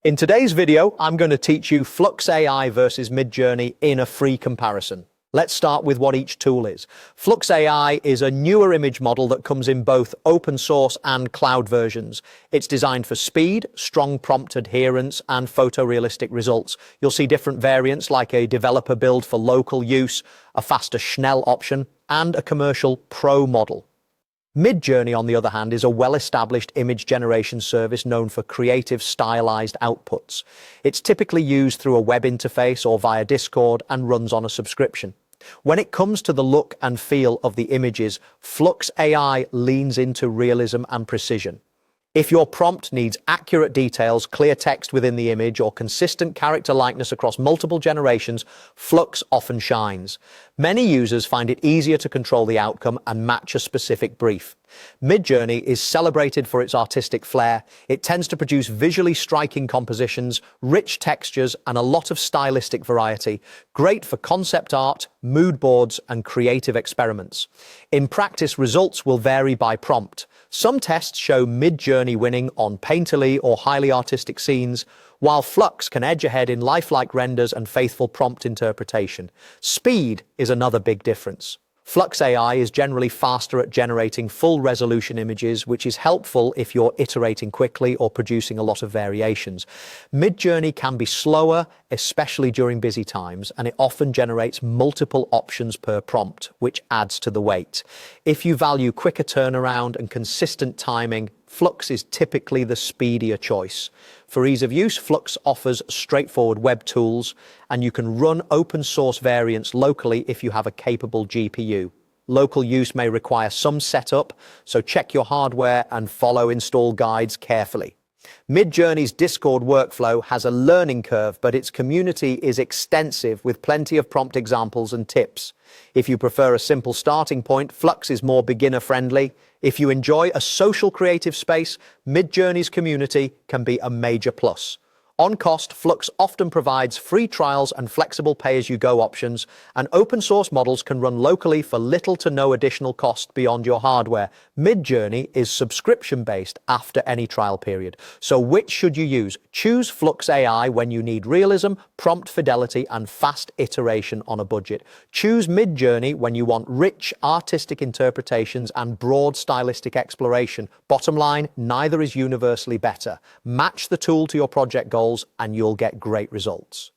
In today's video, I'm going to teach you Flux AI versus MidJourney in a free comparison. Let's start with what each tool is. Flux AI is a newer image model that comes in both open source and cloud versions. It's designed for speed, strong prompt adherence, and photorealistic results. You'll see different variants like a developer build for local use, a faster Schnell option, and a commercial pro model. MidJourney, on the other hand, is a well-established image generation service known for creative, stylized outputs. It's typically used through a web interface or via Discord and runs on a subscription. When it comes to the look and feel of the images, Flux AI leans into realism and precision. If your prompt needs accurate details, clear text within the image, or consistent character likeness across multiple generations, Flux often shines. Many users find it easier to control the outcome and match a specific brief. MidJourney is celebrated for its artistic flair. It tends to produce visually striking compositions, rich textures, and a lot of stylistic variety, great for concept art, mood boards, and creative experiments. In practice, results will vary by prompt. Some tests show MidJourney winning on painterly or highly artistic scenes, while Flux can edge ahead in lifelike renders and faithful prompt interpretation. Speed is another big difference. Flux AI is generally faster at generating full-resolution images, which is helpful if you're iterating quickly or producing a lot of variations. MidJourney can be slower, especially during busy times, and it often generates multiple options per prompt, which adds to the weight. If you value quicker turnaround and consistent timing, Flux is typically the speedier choice. For ease of use, Flux offers straightforward web tools, and you can run open source variants locally if you have a capable GPU. Local use may require some setup, so check your hardware and follow install guides carefully. MidJourney's Discord workflow has a learning curve, but its community is extensive with plenty of prompt examples and tips. If you prefer a simple starting point, Flux is more beginner-friendly. If you enjoy a social creative space, MidJourney's community can be a major plus. On cost, Flux often provides free trials and flexible pay-as-you-go options, and open-source models can run locally for little to no additional cost beyond your hardware. MidJourney is subscription-based after any trial period. So which should you use? Choose Flux AI when you need realism, prompt fidelity, and fast iteration on a budget. Choose MidJourney when you want rich, artistic interpretations and broad stylistic exploration. Bottom line, neither is universally better. Match the tool to your project goals and you'll get great results.